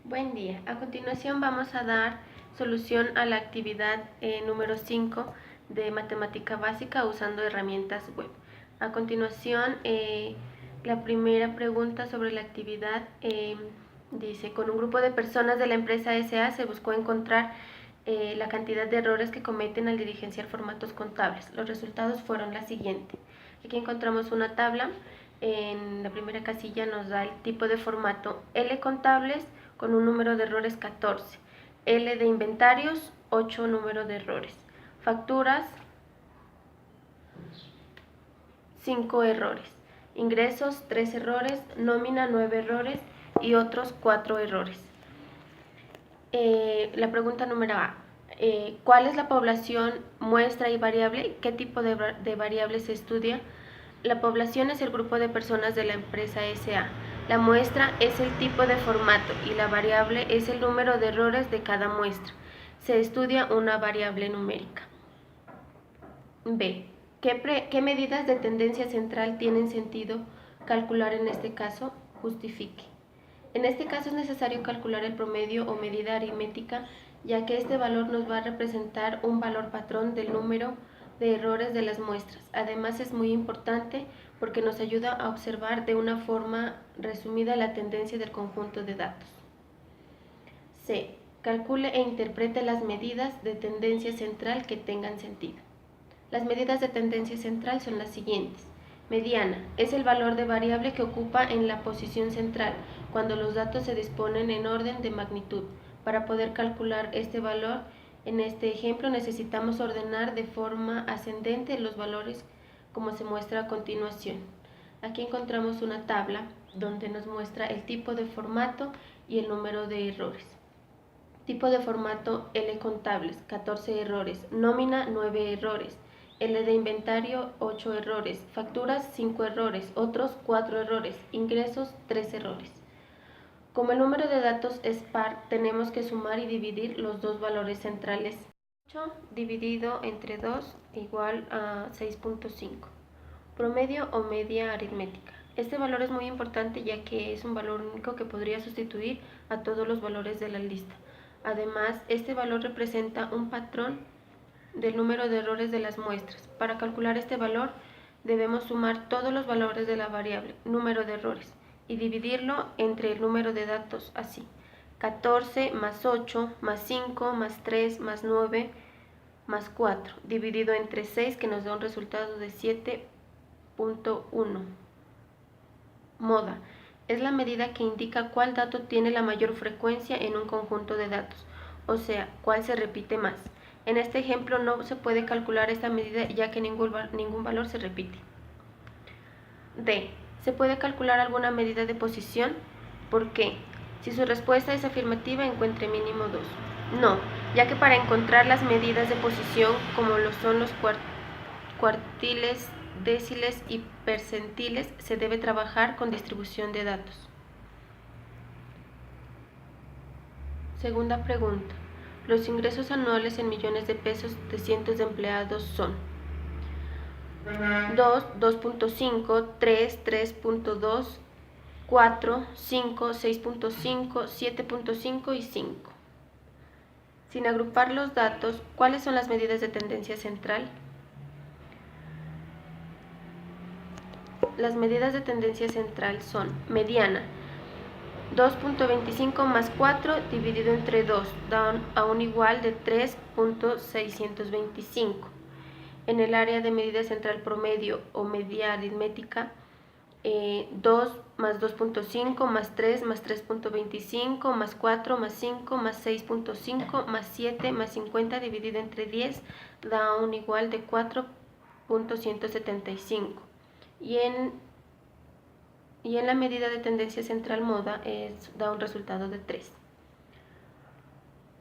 Buen día. A continuación vamos a dar solución a la actividad número 5 de matemática básica usando herramientas web. A continuación, la primera pregunta sobre la actividad dice: con un grupo de personas de la empresa SA se buscó encontrar la cantidad de errores que cometen al diligenciar formatos contables. Los resultados fueron la siguiente. Aquí encontramos una tabla. En la primera casilla nos da el tipo de formato L contables con un número de errores 14, L de inventarios 8 número de errores, facturas 5 errores, ingresos 3 errores, nómina 9 errores y otros 4 errores. La pregunta número A. ¿Cuál es la población, muestra y variable? ¿Qué tipo de variable se estudia? La población es el grupo de personas de la empresa SA. La muestra es el tipo de formato y la variable es el número de errores de cada muestra. Se estudia una variable numérica. B. ¿Qué medidas de tendencia central tienen sentido calcular en este caso? Justifique. En este caso es necesario calcular el promedio o medida aritmética, ya que este valor nos va a representar un valor patrón del número de errores de las muestras. Además es muy importante porque nos ayuda a observar de una forma resumida la tendencia del conjunto de datos. C. Calcule e interprete las medidas de tendencia central que tengan sentido. Las medidas de tendencia central son las siguientes. Mediana es el valor de variable que ocupa en la posición central cuando los datos se disponen en orden de magnitud. Para poder calcular este valor, en este ejemplo necesitamos ordenar de forma ascendente los valores como se muestra a continuación. Aquí encontramos una tabla donde nos muestra el tipo de formato y el número de errores. Tipo de formato L contables, 14 errores, nómina 9 errores, L de inventario 8 errores, facturas 5 errores, otros 4 errores, ingresos 3 errores. Como el número de datos es par, tenemos que sumar y dividir los dos valores centrales. 8 dividido entre 2 igual a 6.5. Promedio o media aritmética. Este valor es muy importante ya que es un valor único que podría sustituir a todos los valores de la lista. Además, este valor representa un patrón del número de errores de las muestras. Para calcular este valor, debemos sumar todos los valores de la variable número de errores y dividirlo entre el número de datos así: 14 más 8 más 5 más 3 más 9 más 4 dividido entre 6, que nos da un resultado de 7.1. Moda es la medida que indica cuál dato tiene la mayor frecuencia en un conjunto de datos, o sea, cuál se repite más. En este ejemplo no se puede calcular esta medida ya que ningún valor se repite. D. ¿Se puede calcular alguna medida de posición? ¿Por qué? Si su respuesta es afirmativa, encuentre mínimo 2. No, ya que para encontrar las medidas de posición, como lo son los cuartiles, déciles y percentiles, se debe trabajar con distribución de datos. Segunda pregunta. Los ingresos anuales en millones de pesos de cientos de empleados son 2, 2.5, 3, 3.2, 4, 5, 6.5, 7.5 y 5. Sin agrupar los datos, ¿cuáles son las medidas de tendencia central? Las medidas de tendencia central son: mediana, 2.25 más 4 dividido entre 2 da a un igual de 3.625. En el área de medida central promedio o media aritmética, 2 más 2.5 más 3 más 3.25 más 4 más 5 más 6.5 más 7 más 50 dividido entre 10 da un igual de 4.175. Y en la medida de tendencia central moda da un resultado de 3.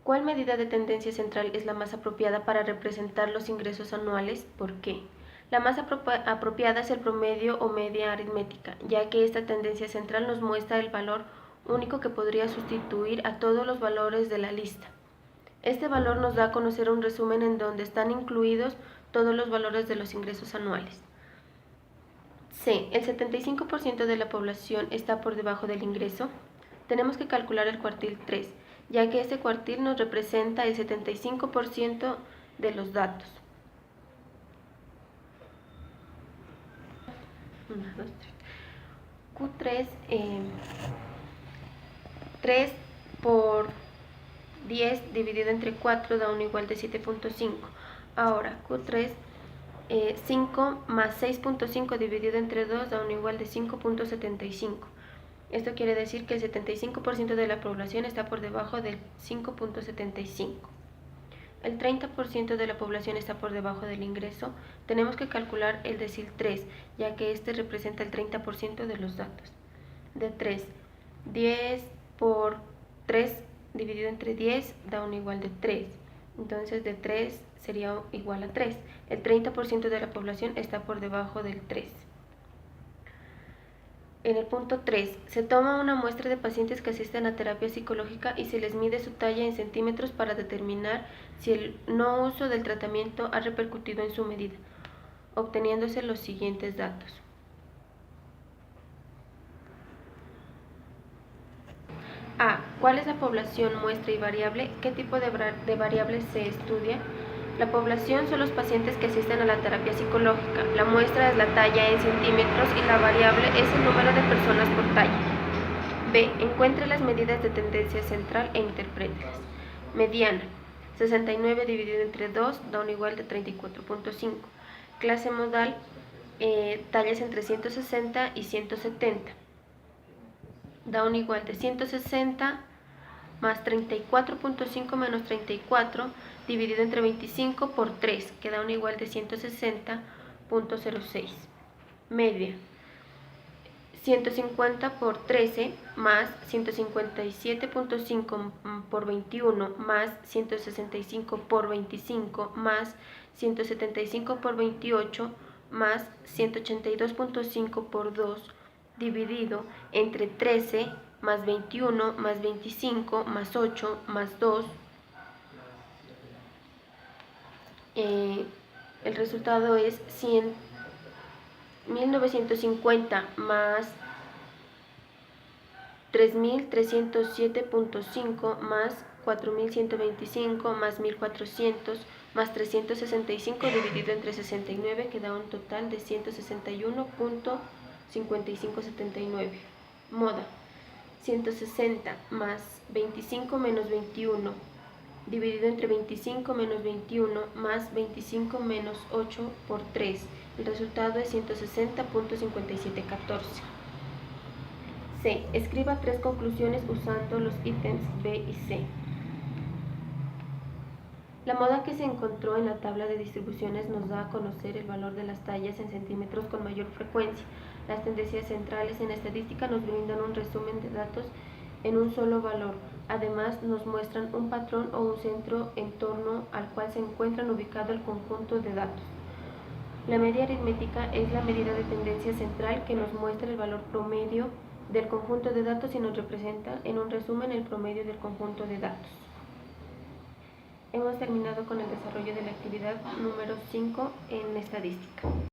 ¿Cuál medida de tendencia central es la más apropiada para representar los ingresos anuales? ¿Por qué? La más apropiada es el promedio o media aritmética, ya que esta tendencia central nos muestra el valor único que podría sustituir a todos los valores de la lista. Este valor nos da a conocer un resumen en donde están incluidos todos los valores de los ingresos anuales. C. ¿El 75% de la población está por debajo del ingreso? tenemos que calcular el cuartil 3, ya que este cuartil nos representa el 75% de los datos. 1, 2, 3. Q3, 3 por 10 dividido entre 4 da un igual de 7.5. Ahora, Q3, 5 más 6.5 dividido entre 2 da un igual de 5.75. Esto quiere decir que el 75% de la población está por debajo del 5.75. El 30% de la población está por debajo del ingreso. Tenemos que calcular el decil 3, ya que este representa el 30% de los datos. De 3, 10 por 3 dividido entre 10 da un igual de 3. Entonces de 3 sería igual a 3. El 30% de la población está por debajo del 3. En el punto 3, se toma una muestra de pacientes que asisten a terapia psicológica y se les mide su talla en centímetros para determinar si el no uso del tratamiento ha repercutido en su medida, obteniéndose los siguientes datos. A. ¿Cuál es la población, muestra y variable? ¿Qué tipo de variables se estudia? La población son los pacientes que asisten a la terapia psicológica. La muestra es la talla en centímetros y la variable es el número de personas por talla. B. Encuentre las medidas de tendencia central e interprételas. Mediana. 69 dividido entre 2 da un igual de 34.5. Clase modal, tallas entre 160 y 170. Da un igual de 160 más 34.5 menos 34 dividido entre 25 por 3, que da un igual de 160.06. Media. 150 por 13 más 157.5 por 21 más 165 por 25 más 175 por 28 más 182.5 por 2 dividido entre 13 más 21 más 25 más 8 más 2. El resultado es 1950 más 3307.5 más 4125 más 1400 más 365 dividido entre 69, que da un total de 161.5579. Moda. 160 más 25 menos 21 dividido entre 25 menos 21 más 25 menos 8 por 3. El resultado es 160.5714. C. Escriba 3 conclusiones usando los ítems B y C. La moda que se encontró en la tabla de distribuciones nos da a conocer el valor de las tallas en centímetros con mayor frecuencia. Las tendencias centrales en estadística nos brindan un resumen de datos en un solo valor. Además, nos muestran un patrón o un centro en torno al cual se encuentran ubicado el conjunto de datos. La media aritmética es la medida de tendencia central que nos muestra el valor promedio del conjunto de datos y nos representa en un resumen el promedio del conjunto de datos. Hemos terminado con el desarrollo de la actividad número 5 en estadística.